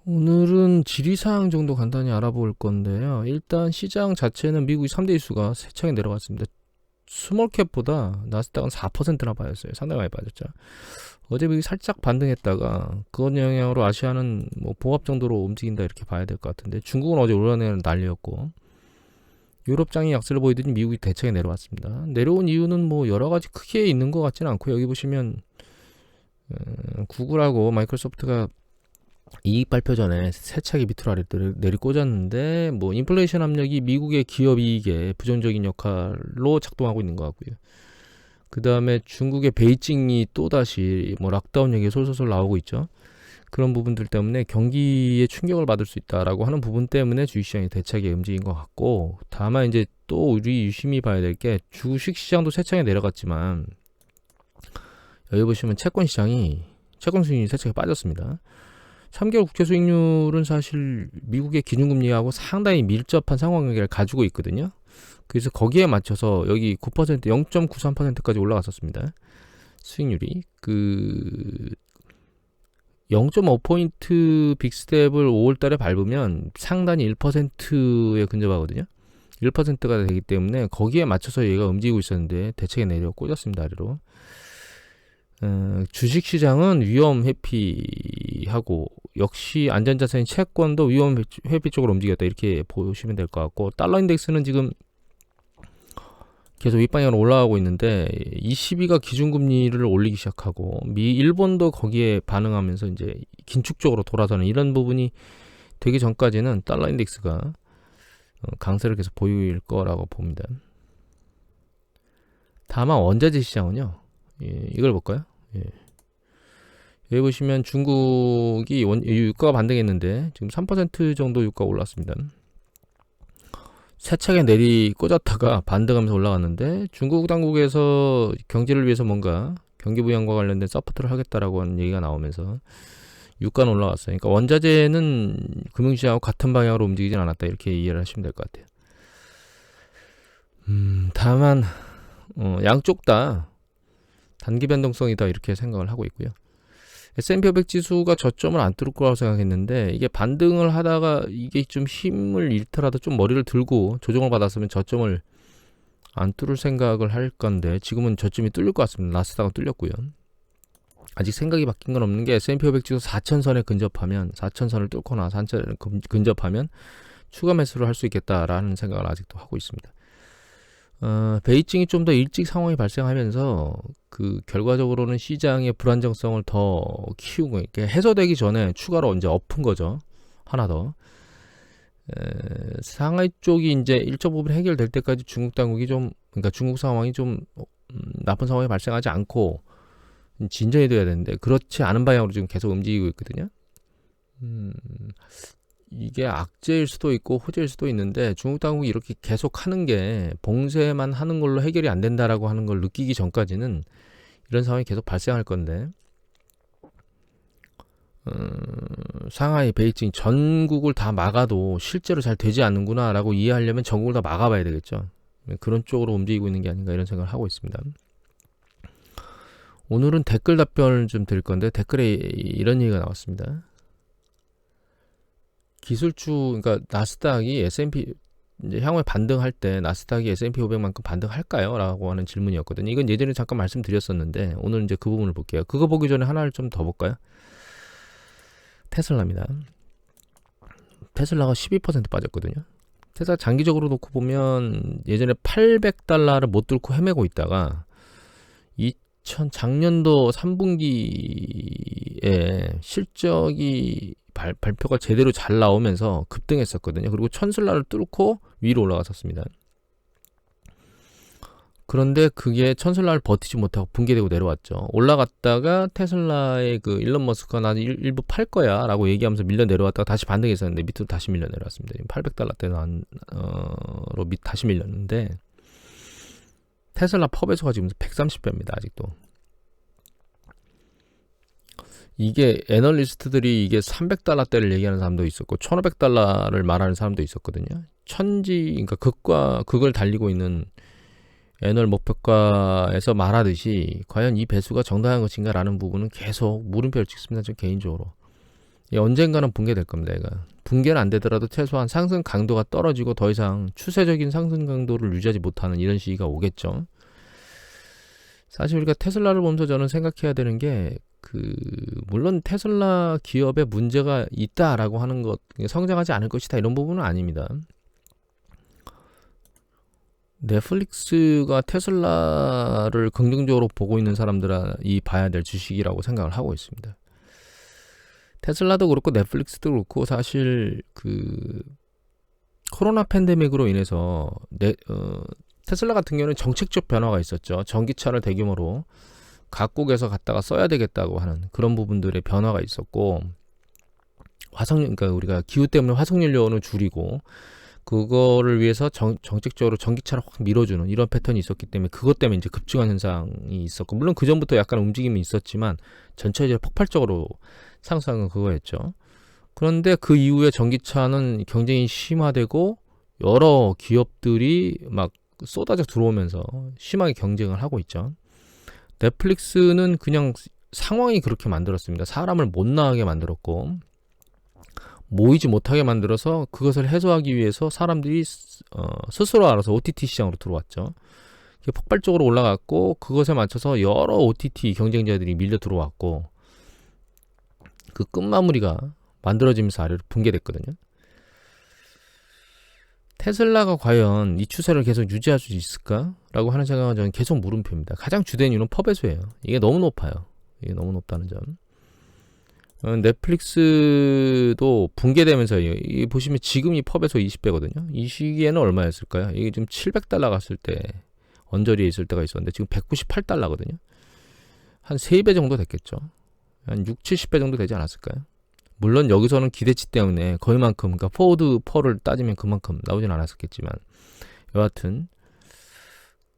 오늘은 지리사항 정도 간단히 알아볼 건데요. 일단 시장 자체는 미국이 3대 지수가 세차게 내려갔습니다. 스몰캡보다 나스닥은 4%나 빠졌어요. 상당히 많이 빠졌죠. 어제 미국이 살짝 반등했다가 그것 영향으로 아시아는 뭐 보합 정도로 움직인다 이렇게 봐야 될 것 같은데, 중국은 어제 올라내는 난리였고 유럽장이 약세를 보이더니 미국이 대차게 내려왔습니다. 내려온 이유는 뭐 여러 가지 크게 있는 것 같지는 않고, 여기 보시면 구글하고 마이크로소프트가 이익 발표 전에 세차게 밑으로 아래로 내리꽂았는데, 뭐 인플레이션 압력이 미국의 기업 이익에 부정적인 역할로 작동하고 있는 것 같고요. 그 다음에 중국의 베이징이 또다시 뭐 락다운 얘기 솔솔 나오고 있죠. 그런 부분들 때문에 경기에 충격을 받을 수 있다라고 하는 부분 때문에 주식시장이 대차게 움직인 것 같고, 다만 이제 또 우리 유심히 봐야 될 게, 주식시장도 세차게 내려갔지만 여기 보시면 채권 수익률이 세차게 빠졌습니다. 3개월 국채 수익률은 사실 미국의 기준금리하고 상당히 밀접한 상관관계를 가지고 있거든요. 그래서 거기에 맞춰서 여기 9%, 0.93%까지 올라갔었습니다. 수익률이. 0.5포인트 빅스텝을 5월달에 밟으면 상단이 1%에 근접하거든요. 1%가 되기 때문에 거기에 맞춰서 얘가 움직이고 있었는데 대책에 내려 꽂았습니다. 아래로. 주식시장은 위험 회피하고, 역시 안전자산인 채권도 위험 회피 쪽으로 움직였다 이렇게 보시면 될 것 같고, 달러 인덱스는 지금 계속 윗방향으로 올라가고 있는데 22가 기준금리를 올리기 시작하고 일본도 거기에 반응하면서 이제 긴축 쪽으로 돌아서는 이런 부분이 되기 전까지는 달러 인덱스가 강세를 계속 보일 거라고 봅니다. 다만 원자재 시장은요, 이걸 볼까요? 여기 보시면 중국이 유가가 반등했는데 지금 3% 정도 유가가 올랐습니다. 세차게 내리 꽂았다가 반등하면서 올라갔는데, 중국 당국에서 경제를 위해서 뭔가 경기 부양과 관련된 서포트를 하겠다라고 하는 얘기가 나오면서 유가는 올라갔어요. 그러니까 원자재는 금융시장하고 같은 방향으로 움직이진 않았다 이렇게 이해를 하시면 될 것 같아요. 다만 양쪽 다 단기 변동성이다 이렇게 생각을 하고 있고요. S&P 500 지수가 저점을 안 뚫을 거라고 생각했는데, 이게 반등을 하다가 이게 좀 힘을 잃더라도 좀 머리를 들고 조정을 받았으면 저점을 안 뚫을 생각을 할 건데, 지금은 저점이 뚫릴 것 같습니다. 나스닥은 뚫렸고요. 아직 생각이 바뀐 건 없는 게, S&P 500 지수 4천선에 근접하면, 4천선을 뚫거나 4천선에 근접하면 추가 매수를 할 수 있겠다라는 생각을 아직도 하고 있습니다. 베이징이 좀 더 일찍 상황이 발생하면서 결과적으로는 시장의 불안정성을 더 키우고, 이렇게 해소되기 전에 추가로 이제 엎은 거죠. 하나 더. 상하이 쪽이 이제 일정 부분 해결될 때까지 중국 당국이 그러니까 중국 상황이 좀 나쁜 상황이 발생하지 않고 진전이 돼야 되는데, 그렇지 않은 방향으로 지금 계속 움직이고 있거든요. 이게 악재일 수도 있고 호재일 수도 있는데, 중국 당국이 이렇게 계속 하는 게 봉쇄만 하는 걸로 해결이 안 된다라고 하는 걸 느끼기 전까지는 이런 상황이 계속 발생할 건데, 상하이, 베이징 전국을 다 막아도 실제로 잘 되지 않는구나 라고 이해하려면 전국을 다 막아봐야 되겠죠. 그런 쪽으로 움직이고 있는 게 아닌가 이런 생각을 하고 있습니다. 오늘은 댓글 답변을 좀 드릴 건데, 댓글에 이런 얘기가 나왔습니다. 기술주, 그러니까 나스닥이 S&P 이제 향후에 반등할 때 나스닥이 S&P 500만큼 반등할까요? 라고 하는 질문이었거든요. 이건 예전에 잠깐 말씀드렸었는데, 오늘 이제 그 부분을 볼게요. 그거 보기 전에 하나를 좀 더 볼까요? 테슬라입니다. 테슬라가 12% 빠졌거든요. 테슬라 장기적으로 놓고 보면 예전에 $800를 못 뚫고 헤매고 있다가 작년도 3분기에 실적이 발표가 제대로 잘 나오면서 급등했었거든요. 그리고 $1000를 뚫고 위로 올라갔었습니다. 그런데 그게 $1000를 버티지 못하고 붕괴되고 내려왔죠. 올라갔다가 테슬라의 일론 머스크가 나 일부 팔 거야 라고 얘기하면서 밀려 내려왔다가 다시 반등했었는데 밑으로 다시 밀려 내려왔습니다. $800대로 다시 밀렸는데, 테슬라 퍼배수가 지금 130배입니다. 아직도. 이게 애널리스트들이 이게 $300대를 얘기하는 사람도 있었고 $1500를 말하는 사람도 있었거든요. 그러니까 극을 달리고 있는 애널 목표가에서 말하듯이 과연 이 배수가 정당한 것인가 라는 부분은 계속 물음표를 찍습니다. 저 개인적으로. 언젠가는 붕괴될 겁니다. 얘가. 붕괴는 안 되더라도 최소한 상승 강도가 떨어지고 더 이상 추세적인 상승 강도를 유지하지 못하는 이런 시기가 오겠죠. 사실 우리가 테슬라를 보면서 저는 생각해야 되는 게 물론 테슬라 기업에 문제가 있다라고 하는 것, 성장하지 않을 것이다 이런 부분은 아닙니다. 넷플릭스가 테슬라를 긍정적으로 보고 있는 사람들이 봐야 될 주식이라고 생각을 하고 있습니다. 테슬라도 그렇고 넷플릭스도 그렇고 사실 코로나 팬데믹으로 인해서 테슬라 같은 경우는 정책적 변화가 있었죠. 전기차를 대규모로 각국에서 갖다가 써야 되겠다고 하는 그런 부분들의 변화가 있었고, 그러니까 우리가 기후 때문에 화석연료는 줄이고 그거를 위해서 정책적으로 전기차를 확 밀어주는 이런 패턴이 있었기 때문에 그것 때문에 이제 급증한 현상이 있었고, 물론 그 전부터 약간 움직임이 있었지만 전체적으로 폭발적으로 상승은 그거였죠. 그런데 그 이후에 전기차는 경쟁이 심화되고 여러 기업들이 막 쏟아져 들어오면서 심하게 경쟁을 하고 있죠. 넷플릭스는 그냥 상황이 그렇게 만들었습니다. 사람을 못 나가게 만들었고 모이지 못하게 만들어서 그것을 해소하기 위해서 사람들이 스스로 알아서 OTT 시장으로 들어왔죠. 폭발적으로 올라갔고 그것에 맞춰서 여러 OTT 경쟁자들이 밀려 들어왔고 그 끝마무리가 만들어지면서 아래로 붕괴됐거든요. 테슬라가 과연 이 추세를 계속 유지할 수 있을까라고 하는 생각은 저는 계속 물음표입니다. 가장 주된 이유는 퍼배수예요. 이게 너무 높아요. 이게 너무 높다는 점. 넷플릭스도 붕괴되면서요. 이 보시면 지금 이 펍에서 20배거든요. 이 시기에는 얼마였을까요? 이게 지금 $700 갔을 때 언저리에 있을 때가 있었는데 지금 $198거든요. 한 3배 정도 됐겠죠. 한 6, 70배 정도 되지 않았을까요? 물론 여기서는 기대치 때문에 거의만큼, 그러니까 포워드 펄을 따지면 그만큼 나오진 않았었겠지만 여하튼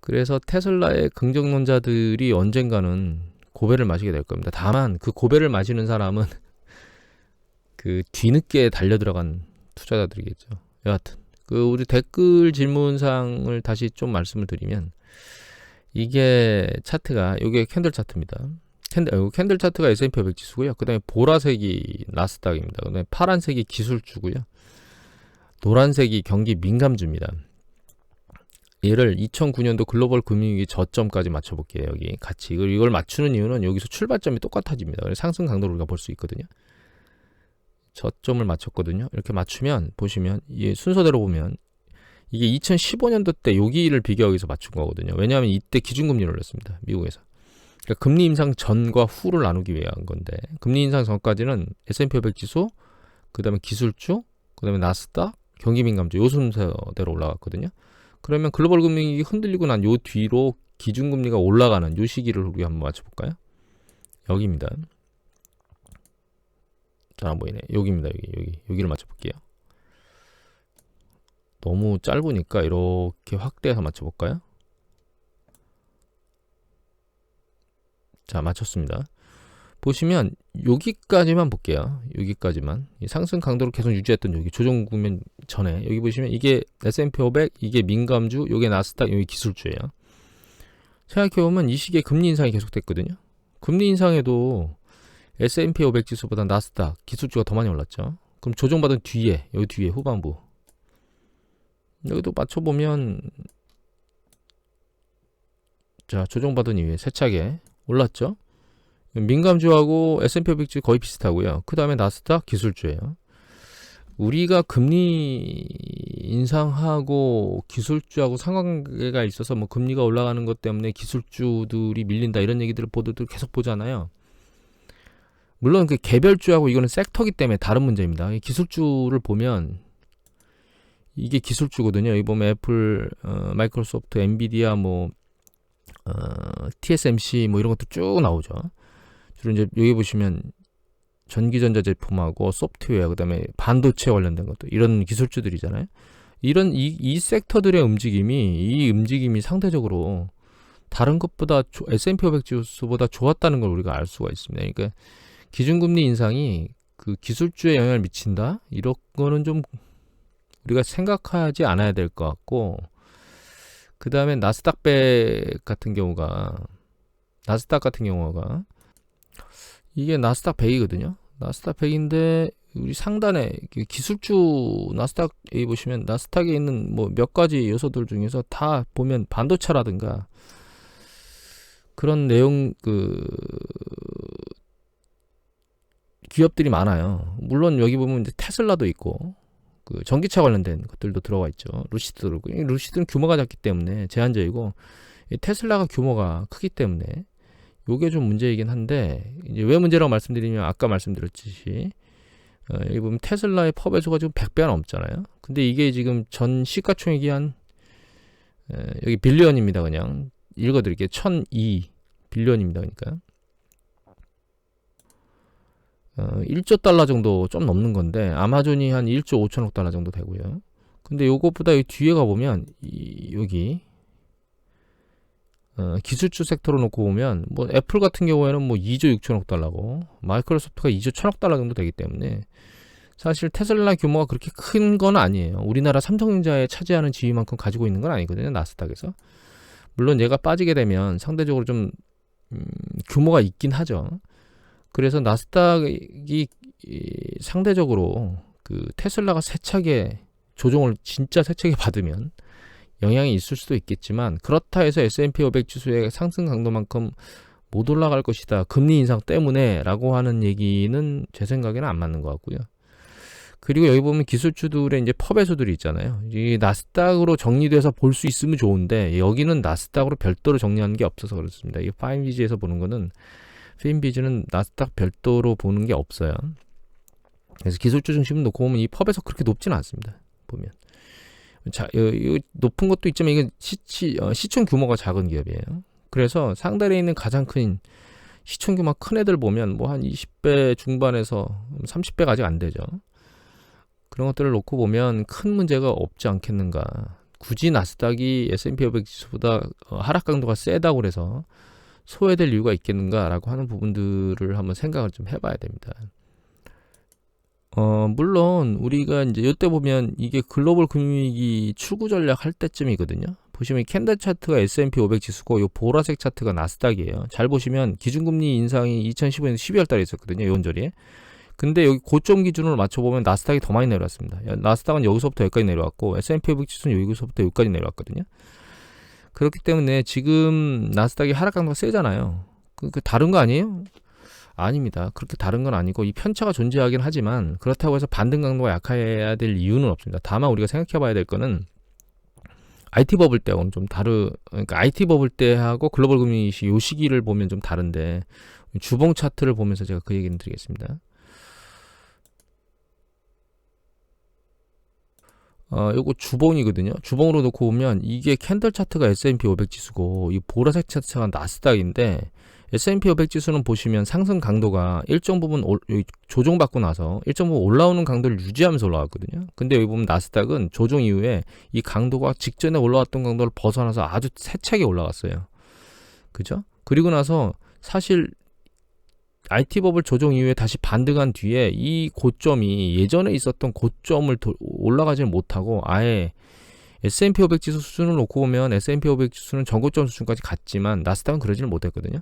그래서 테슬라의 긍정론자들이 언젠가는 고배를 마시게 될 겁니다. 다만 그 고배를 마시는 사람은 그 뒤늦게 달려들어간 투자자들이겠죠. 여하튼 우리 댓글 질문사항을 다시 좀 말씀을 드리면, 이게 차트가 이게 캔들 차트입니다. 캔들 차트가 S&P 500 지수고요. 그 다음에 보라색이 나스닥입니다. 그 다음에 파란색이 기술주고요. 노란색이 경기 민감주입니다. 얘를 2009년도 글로벌 금융위기 저점까지 맞춰볼게요. 여기 같이 이걸 맞추는 이유는 여기서 출발점이 똑같아집니다. 그래서 상승 강도를 우리가 볼 수 있거든요. 저점을 맞췄거든요. 이렇게 맞추면 보시면 이 순서대로 보면 이게 2015년도 때 여기를 비교하기 위해서 맞춘 거거든요. 왜냐하면 이때 기준금리를 올렸습니다. 미국에서. 그러니까 금리 인상 전과 후를 나누기 위한 건데, 금리 인상 전까지는 S&P 500 지수, 그 다음에 기술주, 그 다음에 나스닥, 경기민감주 요 순서대로 올라갔거든요. 그러면 글로벌 금융이 흔들리고 난 요 뒤로 기준금리가 올라가는 요 시기를 우리 한번 맞춰볼까요? 여기입니다. 잘 안 보이네. 여기입니다. 여기를 맞춰볼게요. 너무 짧으니까 이렇게 확대해서 맞춰볼까요? 자, 맞췄습니다. 보시면 여기까지만 볼게요. 여기까지만. 상승 강도를 계속 유지했던 여기 조정 국면 전에 여기 보시면 이게 S&P 500, 이게 민감주, 이게 나스닥, 여기 기술주예요. 생각해보면 이 시기에 금리 인상이 계속됐거든요. 금리 인상에도 S&P 500 지수보다 나스닥, 기술주가 더 많이 올랐죠. 그럼 조정받은 뒤에, 여기 뒤에 후반부 여기도 맞춰보면, 자, 조정받은 이후에 세차게 올랐죠. 민감주하고 S&P 500 지수 거의 비슷하고요. 그 다음에 나스닥 기술주예요. 우리가 금리 인상하고 기술주하고 상관관계가 있어서 뭐 금리가 올라가는 것 때문에 기술주들이 밀린다 이런 얘기들을 보도들 계속 보잖아요. 물론 그 개별주하고 이거는 섹터기 때문에 다른 문제입니다. 기술주를 보면 이게 기술주거든요. 여기 보면 애플, 마이크로소프트, 엔비디아, TSMC 이런 것도 쭉 나오죠. 주로 이제 여기 보시면 전기전자 제품하고 소프트웨어, 그다음에 반도체 관련된 것도 이런 기술주들이잖아요. 이런 이 섹터들의 움직임이 상대적으로 다른 것보다 S&P 500 지수보다 좋았다는 걸 우리가 알 수가 있습니다. 그러니까 기준금리 인상이 그 기술주에 영향을 미친다? 이런 거는 좀 우리가 생각하지 않아야 될 것 같고, 그 다음에 나스닥 같은 경우가 이게 나스닥 100이거든요. 나스닥 100인데 우리 상단에 기술주 나스닥에 보시면 나스닥에 있는 뭐 몇 가지 요소들 중에서 다 보면 반도체라든가 그런 내용 기업들이 많아요. 물론 여기 보면 이제 테슬라도 있고 전기차 관련된 것들도 들어가 있죠. 루시드도 그렇고. 루시드는 규모가 작기 때문에 제한적이고 테슬라가 규모가 크기 때문에 요게 좀 문제이긴 한데 이제 왜 문제라고 말씀드리면 아까 말씀드렸듯이 여기 보면 테슬라의 퍼배수가 지금 100배가 넘잖아요. 근데 이게 지금 전 시가총액이 한 여기 빌리언입니다. 그냥 읽어드릴게요. 1002 빌리언입니다. 그러니까 1조 달러 정도 좀 넘는 건데 아마존이 한 1조 5천억 달러 정도 되고요. 근데 요것보다 이 뒤에 가보면 여기 기술주 섹터로 놓고 보면 뭐 애플 같은 경우에는 뭐 2조 6천억 달러고 마이크로소프트가 2조 1천억 달러 정도 되기 때문에 사실 테슬라 규모가 그렇게 큰 건 아니에요. 우리나라 삼성전자에 차지하는 지위만큼 가지고 있는 건 아니거든요. 나스닥에서. 물론 얘가 빠지게 되면 상대적으로 좀 규모가 있긴 하죠. 그래서 나스닥이 상대적으로 테슬라가 세차게 조정을 진짜 세차게 받으면 영향이 있을 수도 있겠지만 그렇다 해서 S&P 500 지수의 상승 강도만큼 못 올라갈 것이다. 금리 인상 때문에 라고 하는 얘기는 제 생각에는 안 맞는 것 같고요. 그리고 여기 보면 기술주들의 이제 퍼배수들이 있잖아요. 이 나스닥으로 정리돼서 볼 수 있으면 좋은데 여기는 나스닥으로 별도로 정리하는 게 없어서 그렇습니다. 이 파인비지에서 보는 거는 페인비즈는 나스닥 별도로 보는 게 없어요. 그래서 기술주 중심을 놓고 보면 이 펍에서 그렇게 높지는 않습니다. 보면 자, 이 높은 것도 있지만 이건 시총 규모가 작은 기업이에요. 그래서 상단에 있는 가장 큰 시총 규모 큰 애들 보면 뭐 한 20배 중반에서 30배가 아직 안 되죠. 그런 것들을 놓고 보면 큰 문제가 없지 않겠는가. 굳이 나스닥이 S&P 500 지수보다 하락 강도가 세다고 그래서 소외될 이유가 있겠는가라고 하는 부분들을 한번 생각을 좀 해봐야 됩니다. 물론 우리가 이제 이때 보면 이게 글로벌 금융위기 출구 전략 할 때쯤이거든요. 보시면 캔들 차트가 S&P 500 지수고 요 보라색 차트가 나스닥이에요. 잘 보시면 기준금리 인상이 2015년 12월 달에 있었거든요. 요원저리에. 근데 여기 고점 기준으로 맞춰보면 나스닥이 더 많이 내려왔습니다. 나스닥은 여기서부터 여기까지 내려왔고 S&P 500 지수는 여기서부터 여기까지 내려왔거든요. 그렇기 때문에 지금 나스닥이 하락 강도가 세잖아요. 그 다른 거 아니에요? 아닙니다. 그렇게 다른 건 아니고 이 편차가 존재하긴 하지만 그렇다고 해서 반등 강도가 약해야 될 이유는 없습니다. 다만 우리가 생각해 봐야 될 거는 IT 버블 때하고는 좀 그러니까 IT 버블 때하고 글로벌 금융위 요 시기를 보면 좀 다른데 주봉 차트를 보면서 제가 그 얘기는 드리겠습니다. 요거 주봉이거든요. 주봉으로 놓고 보면 이게 캔들 차트가 S&P 500 지수고 이 보라색 차트가 나스닥인데 S&P 500 지수는 보시면 상승 강도가 일정 부분 조정받고 나서 일정 부분 올라오는 강도를 유지하면서 올라왔거든요. 근데 여기 보면 나스닥은 조정 이후에 이 강도가 직전에 올라왔던 강도를 벗어나서 아주 세차게 올라갔어요. 그죠? 그리고 나서 사실 IT 버블 조정 이후에 다시 반등한 뒤에 이 고점이 예전에 있었던 고점을 올라가지는 못하고 아예 S&P 500 지수 수준을 놓고 보면 S&P 500 지수는 전고점 수준까지 갔지만 나스닥은 그러지는 못했거든요.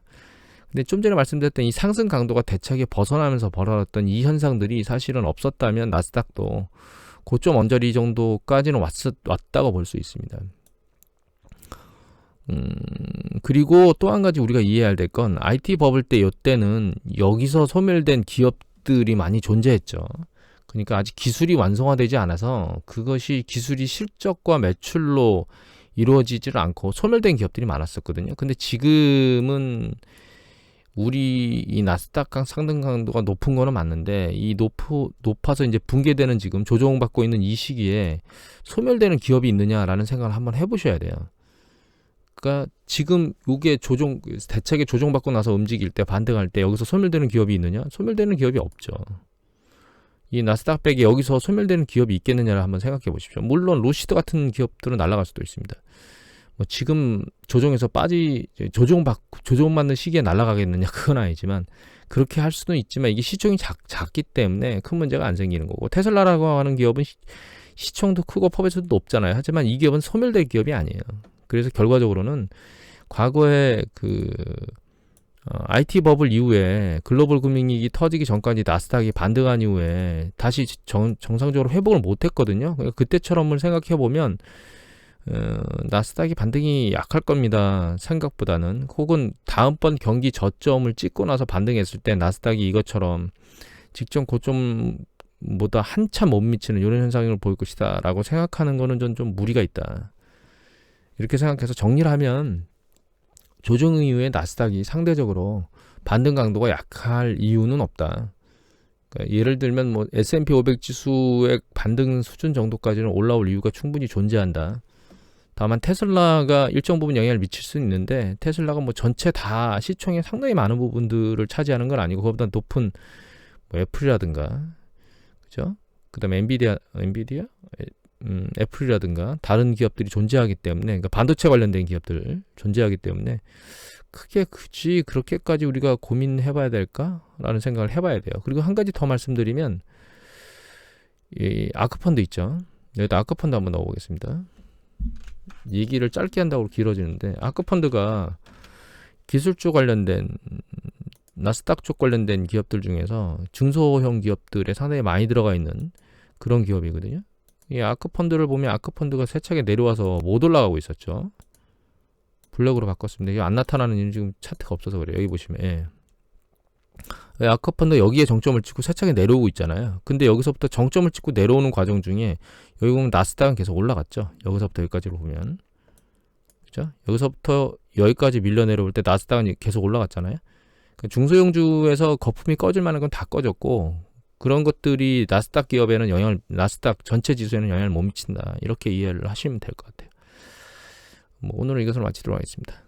근데 좀 전에 말씀드렸던 이 상승 강도가 대차게 벗어나면서 벌어졌던 이 현상들이 사실은 없었다면 나스닥도 고점 언저리 정도까지는 왔다고 볼 수 있습니다. 그리고 또 한 가지 우리가 이해해야 될 건 IT 버블 때 이때는 여기서 소멸된 기업들이 많이 존재했죠. 그러니까 아직 기술이 완성화되지 않아서 그것이 기술이 실적과 매출로 이루어지지를 않고 소멸된 기업들이 많았었거든요. 근데 지금은 우리 이 나스닥 상승 강도가 높은 거는 맞는데 이 높아서 이제 붕괴되는 지금 조정받고 있는 이 시기에 소멸되는 기업이 있느냐라는 생각을 한번 해보셔야 돼요. 그러니까 지금 이게 대차게 조정받고 나서 움직일 때 반등할 때 여기서 소멸되는 기업이 있느냐? 소멸되는 기업이 없죠. 이 나스닥 100에 여기서 소멸되는 기업이 있겠느냐를 한번 생각해 보십시오. 물론 로시드 같은 기업들은 날아갈 수도 있습니다. 뭐 지금 조정에서 조정받는 시기에 날아가겠느냐 그건 아니지만 그렇게 할 수도 있지만 이게 시총이 작기 때문에 큰 문제가 안 생기는 거고 테슬라라고 하는 기업은 시총도 크고 펍에서도 높잖아요. 하지만 이 기업은 소멸될 기업이 아니에요. 그래서 결과적으로는 과거에 IT 버블 이후에 글로벌 금융위기 터지기 전까지 나스닥이 반등한 이후에 다시 정상적으로 회복을 못했거든요. 그러니까 그때처럼을 생각해 보면 나스닥이 반등이 약할 겁니다. 생각보다는. 혹은 다음번 경기 저점을 찍고 나서 반등했을 때 나스닥이 이것처럼 직전 고점보다 한참 못 미치는 이런 현상을 보일 것이다 라고 생각하는 거는 좀 무리가 있다. 이렇게 생각해서 정리를 하면 조정 이후에 나스닥이 상대적으로 반등 강도가 약할 이유는 없다. 그러니까 예를 들면 뭐 S&P 500 지수의 반등 수준 정도까지는 올라올 이유가 충분히 존재한다. 다만 테슬라가 일정 부분 영향을 미칠 수 있는데 테슬라가 뭐 전체 다 시총의 상당히 많은 부분들을 차지하는 건 아니고 그보다 높은 뭐 애플이라든가 그죠? 그다음에 애플이라든가 다른 기업들이 존재하기 때문에 그러니까 반도체 관련된 기업들 존재하기 때문에 크게 굳이 그렇게까지 우리가 고민해봐야 될까라는 생각을 해봐야 돼요. 그리고 한 가지 더 말씀드리면 이 아크펀드 있죠. 여기다 아크펀드 한번 넣어보겠습니다. 얘기를 짧게 한다고 길어지는데 아크펀드가 기술 쪽 관련된 나스닥 쪽 관련된 기업들 중에서 중소형 기업들에 상당히 많이 들어가 있는 그런 기업이거든요. 이 아크펀드를 보면 아크펀드가 세차게 내려와서 못 올라가고 있었죠. 블랙으로 바꿨습니다. 이게 안 나타나는 이유는 지금 차트가 없어서 그래요. 여기 보시면 아크펀드 여기에 정점을 찍고 세차게 내려오고 있잖아요. 근데 여기서부터 정점을 찍고 내려오는 과정 중에 여기 보면 나스닥은 계속 올라갔죠. 여기서부터 여기까지로 보면 그죠? 여기서부터 여기까지 밀려 내려올 때 나스닥은 계속 올라갔잖아요. 그러니까 중소형주에서 거품이 꺼질 만한 건 다 꺼졌고 그런 것들이 나스닥 기업에는 나스닥 전체 지수에는 영향을 못 미친다. 이렇게 이해를 하시면 될 것 같아요. 오늘은 이것을 마치도록 하겠습니다.